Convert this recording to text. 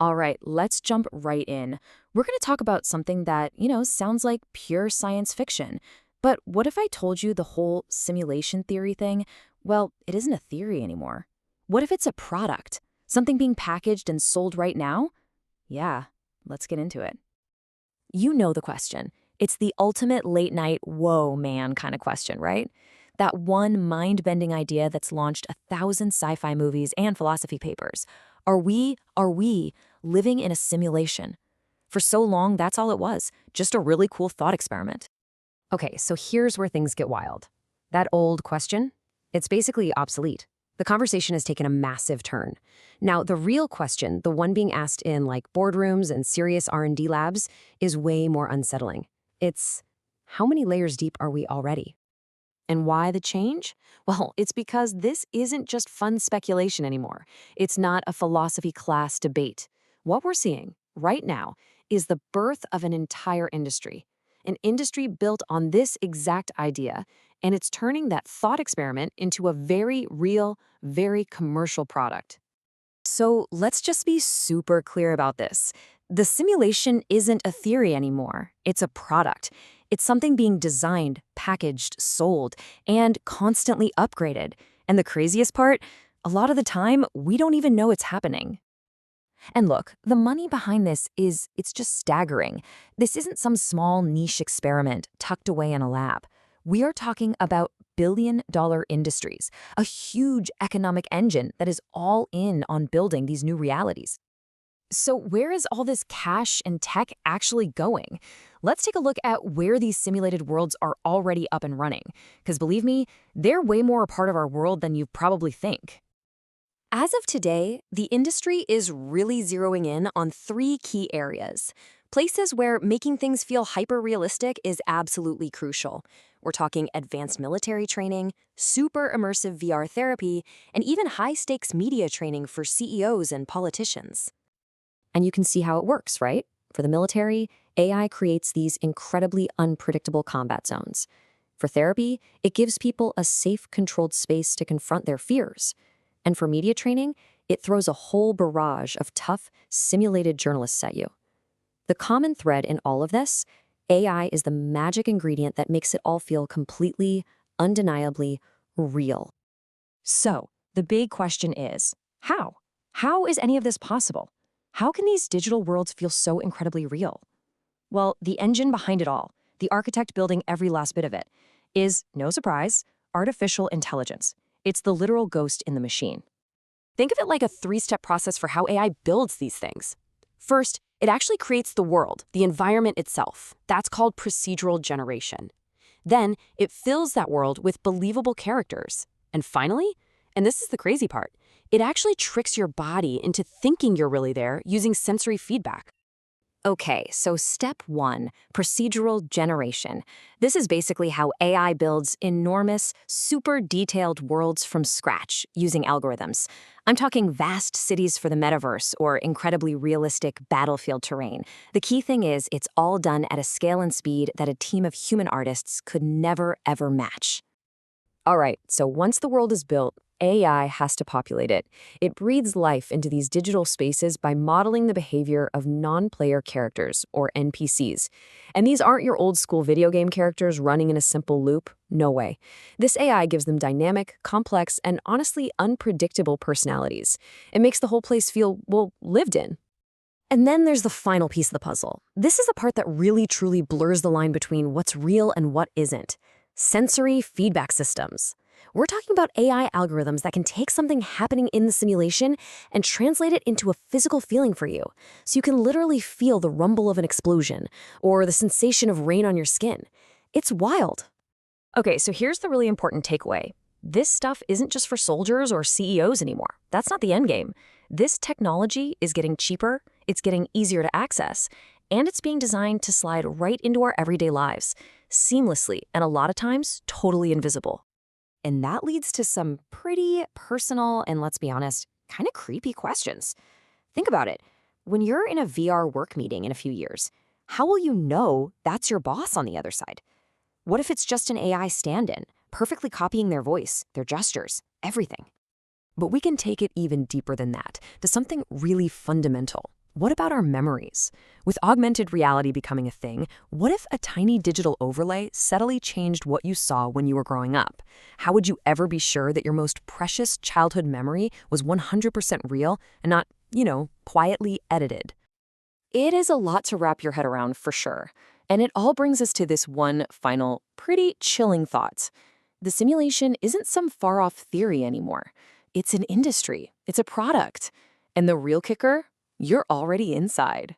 All right, let's jump right in. We're going to talk about something that, sounds like pure science fiction. But what if I told you the whole simulation theory thing? Well, it isn't a theory anymore. What if it's a product? Something being packaged and sold right now? Yeah, let's get into it. You know the question. It's the ultimate late night, whoa, man kind of question, right? That one mind-bending idea that's launched 1,000 sci-fi movies and philosophy papers. Are we living in a simulation? For so long, that's all it was, just a really cool thought experiment. Okay, so here's where things get wild. That old question, it's basically obsolete. The conversation has taken a massive turn. Now, the real question, the one being asked in boardrooms and serious R&D labs, is way more unsettling. It's, how many layers deep are we already? And why the change? Well, it's because this isn't just fun speculation anymore. It's not a philosophy class debate. What we're seeing right now is the birth of an industry built on this exact idea, and it's turning that thought experiment into a very real, very commercial product. So let's just be super clear about this. The simulation isn't a theory anymore. It's a product. It's something being designed, packaged, sold, and constantly upgraded. And the craziest part, a lot of the time, we don't even know it's happening. And look, the money behind this it's just staggering. This isn't some small niche experiment tucked away in a lab. We are talking about billion-dollar industries, a huge economic engine that is all in on building these new realities. So where is all this cash and tech actually going? Let's take a look at where these simulated worlds are already up and running. Because believe me, they're way more a part of our world than you probably think. As of today, the industry is really zeroing in on three key areas. Places where making things feel hyper-realistic is absolutely crucial. We're talking advanced military training, super immersive VR therapy, and even high-stakes media training for CEOs and politicians. And you can see how it works, right? For the military, AI creates these incredibly unpredictable combat zones. For therapy, it gives people a safe, controlled space to confront their fears. And for media training, it throws a whole barrage of tough, simulated journalists at you. The common thread in all of this, AI is the magic ingredient that makes it all feel completely, undeniably real. So, the big question is, how? How is any of this possible? How can these digital worlds feel so incredibly real? Well, the engine behind it all, the architect building every last bit of it, is, no surprise, artificial intelligence. It's the literal ghost in the machine. Think of it like a three-step process for how AI builds these things. First, it actually creates the world, the environment itself. That's called procedural generation. Then, it fills that world with believable characters. And finally, and this is the crazy part, it actually tricks your body into thinking you're really there using sensory feedback. Okay, so step one, procedural generation. This is basically how AI builds enormous, super detailed worlds from scratch using algorithms. I'm talking vast cities for the metaverse or incredibly realistic battlefield terrain. The key thing is it's all done at a scale and speed that a team of human artists could never, ever match. All right, so once the world is built, AI has to populate it. It breathes life into these digital spaces by modeling the behavior of non-player characters, or NPCs. And these aren't your old-school video game characters running in a simple loop. No way. This AI gives them dynamic, complex, and honestly unpredictable personalities. It makes the whole place feel, well, lived in. And then there's the final piece of the puzzle. This is the part that really truly blurs the line between what's real and what isn't. Sensory feedback systems. We're talking about AI algorithms that can take something happening in the simulation and translate it into a physical feeling for you. So you can literally feel the rumble of an explosion or the sensation of rain on your skin. It's wild. Okay, so here's the really important takeaway. This stuff isn't just for soldiers or CEOs anymore. That's not the end game. This technology is getting cheaper, it's getting easier to access, and it's being designed to slide right into our everyday lives, seamlessly, and a lot of times, totally invisible. And that leads to some pretty personal and, let's be honest, kind of creepy questions. Think about it. When you're in a VR work meeting in a few years, how will you know that's your boss on the other side? What if it's just an AI stand-in, perfectly copying their voice, their gestures, everything? But we can take it even deeper than that, to something really fundamental. What about our memories? With augmented reality becoming a thing, what if a tiny digital overlay subtly changed what you saw when you were growing up? How would you ever be sure that your most precious childhood memory was 100% real and not, quietly edited? It is a lot to wrap your head around for sure. And it all brings us to this one final, pretty chilling thought. The simulation isn't some far off theory anymore. It's an industry, it's a product. And the real kicker? You're already inside.